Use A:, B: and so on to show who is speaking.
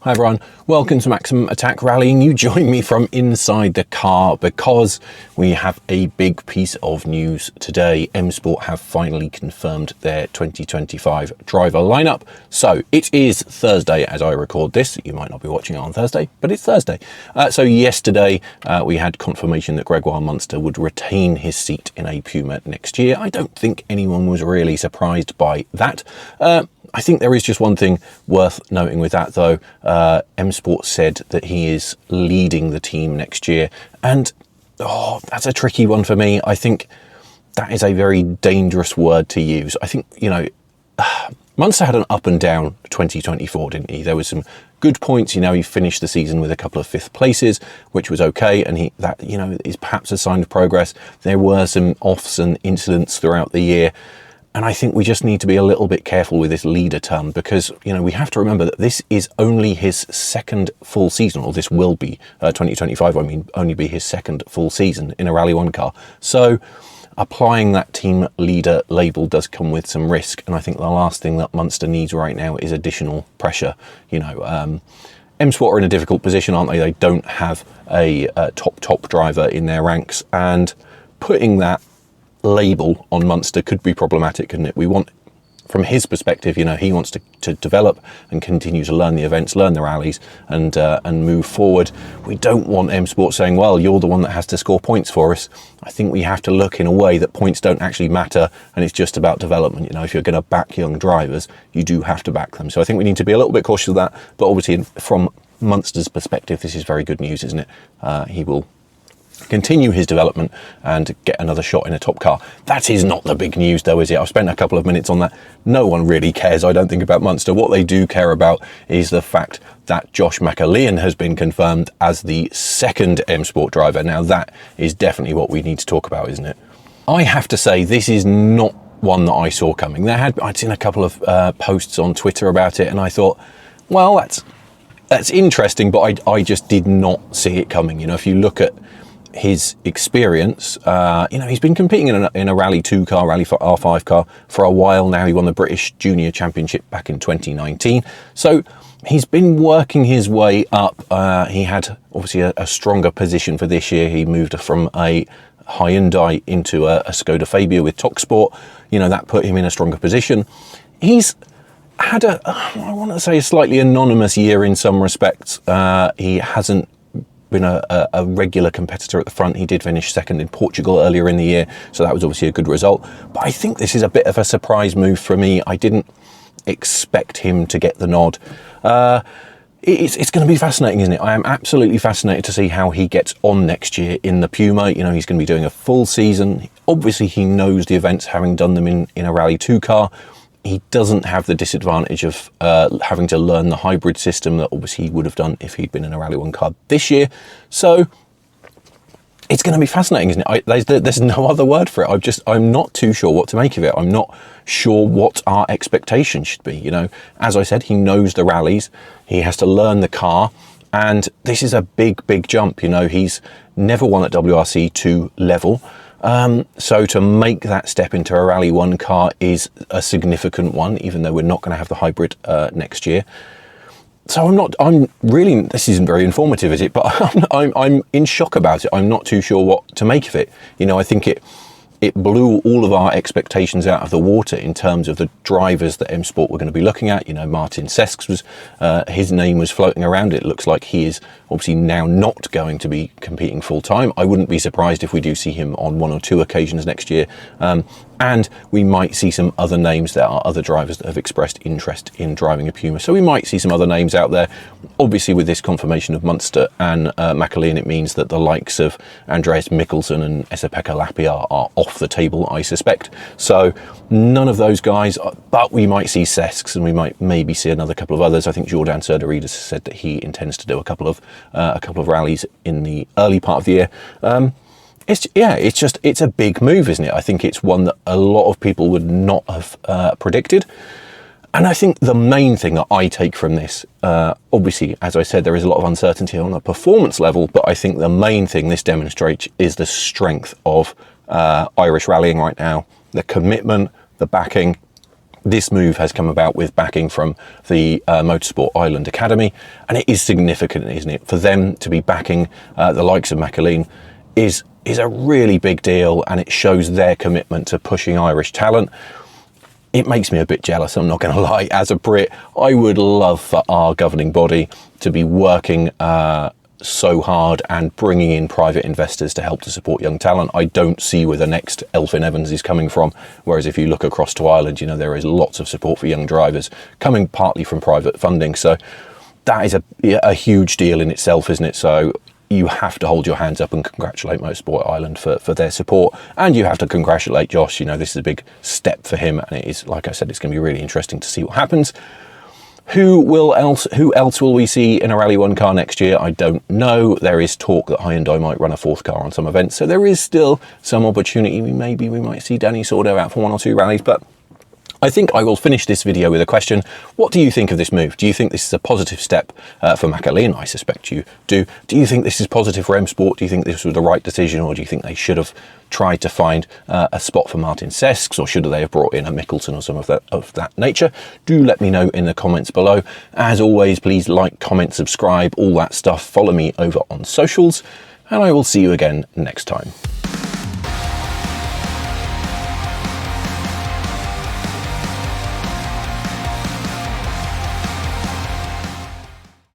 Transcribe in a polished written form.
A: Hi everyone, welcome to Maximum Attack Rallying. You join me from inside the car because we have a big piece of news today. M Sport have finally confirmed their 2025 driver lineup. So it is Thursday as I record this. You might not be watching it on Thursday, but it's Thursday. So yesterday we had confirmation that Gregoire Munster would retain his seat in a Puma next year. I don't think anyone was really surprised by that. I think there is just one thing worth noting with that though. M Sport said that he is leading the team next year, and that's a tricky one for me. I think that is a very dangerous word to use. I think, Munster had an up and down 2024, didn't he? There was some good points. He finished the season with a couple of fifth places, which was okay, and that is perhaps a sign of progress. There were some offs and incidents throughout the year. And I think we just need to be a little bit careful with this leader term because, we have to remember that this is only his second full season, or this will be 2025, only be his second full season in a Rally1 car. So applying that team leader label does come with some risk. And I think the last thing that Munster needs right now is additional pressure. M Sport are in a difficult position, aren't they? They don't have a top driver in their ranks, and putting that label on Munster could be problematic, couldn't it? We want, from his perspective, he wants to develop and continue to learn the events, learn the rallies, and move forward. We don't want M Sport saying, well, you're the one that has to score points for us. I think we have to look in a way that points don't actually matter, and it's just about development. If you're going to back young drivers, you do have to back them. So I think we need to be a little bit cautious of that, but obviously from Munster's perspective, this is very good news, isn't it? He will continue his development and get another shot in a top car. That is not the big news though, is it? I've spent a couple of minutes on that. No one really cares, I don't think, about Munster. What they do care about is the fact that Josh McErlean has been confirmed as the second M Sport driver. Now that is definitely what we need to talk about, isn't it? I have to say, this is not one that I saw coming. I'd seen a couple of posts on Twitter about it, and I thought, well, that's interesting, but I just did not see it coming. If you look at his experience, he's been competing in a Rally 2 car, Rally R5 car for a while now. He won the British Junior Championship back in 2019. So he's been working his way up. He had obviously a stronger position for this year. He moved from a Hyundai into a Skoda Fabia with TalkSport. That put him in a stronger position. He's had I want to say, a slightly anonymous year in some respects. He hasn't been a regular competitor at the front. He did finish second in Portugal earlier in the year, so that was obviously a good result. But I think this is a bit of a surprise move for me. I didn't expect him to get the nod. It's going to be fascinating, isn't it? I am absolutely fascinated to see how he gets on next year in the Puma. He's going to be doing a full season. Obviously, he knows the events, having done them in a Rally 2 car. He doesn't have the disadvantage of having to learn the hybrid system that obviously he would have done if he'd been in a Rally1 car this year. So it's going to be fascinating, isn't it? There's no other word for it. I'm not too sure what to make of it. I'm not sure what our expectations should be. As I said, he knows the rallies. He has to learn the car. And this is a big, big jump. He's never won at WRC 2 level. So to make that step into a Rally1 car is a significant one, even though we're not going to have the hybrid next year. So this isn't very informative, is it? But I'm in shock about it. I'm not too sure what to make of it. I think it blew all of our expectations out of the water in terms of the drivers that M Sport were going to be looking at. Martin Sesks his name was floating around. It looks like he is obviously now not going to be competing full time. I wouldn't be surprised if we do see him on one or two occasions next year. And we might see some other names. There are other drivers that have expressed interest in driving a Puma. So we might see some other names out there. Obviously, with this confirmation of Munster and McErlean, it means that the likes of Andreas Mikkelsen and Esa-Pekka Lappi are off the table, I suspect. So none of those guys, but we might see Sesks and we might maybe see another couple of others. I think Jordan Serdaridis said that he intends to do a couple of rallies in the early part of the year. It's a big move, isn't it? I think it's one that a lot of people would not have predicted. And I think the main thing that I take from this, obviously, as I said, there is a lot of uncertainty on a performance level, but I think the main thing this demonstrates is the strength of Irish rallying right now, the commitment, the backing, This move has come about with backing from the Motorsport Ireland Academy, and it is significant, isn't it? For them to be backing the likes of McErlean is a really big deal, and it shows their commitment to pushing Irish talent. It makes me a bit jealous, I'm not going to lie. As a Brit, I would love for our governing body to be working so hard and bringing in private investors to help to support young talent. I don't see where the next Elfyn Evans is coming from, whereas if you look across to Ireland, you know, there is lots of support for young drivers coming partly from private funding. So that is a huge deal in itself, isn't it? So you have to hold your hands up and congratulate Motorsport Ireland for their support, and you have to congratulate Josh. You know, this is a big step for him, and it is, like I said, it's going to be really interesting to see what happens. Who else will we see in a Rally 1 car next year? I don't know. There is talk that Hyundai might run a fourth car on some events, so there is still some opportunity. Maybe we might see Danny Sordo out for 1 or 2 rallies, but I think I will finish this video with a question. What do you think of this move? Do you think this is a positive step for McErlean? I suspect you do. Do you think this is positive for M Sport? Do you think this was the right decision, or do you think they should have tried to find a spot for Martin Sesks, or should they have brought in a Mickelson or some of that nature? Do let me know in the comments below. As always, please like, comment, subscribe, all that stuff. Follow me over on socials, and I will see you again next time.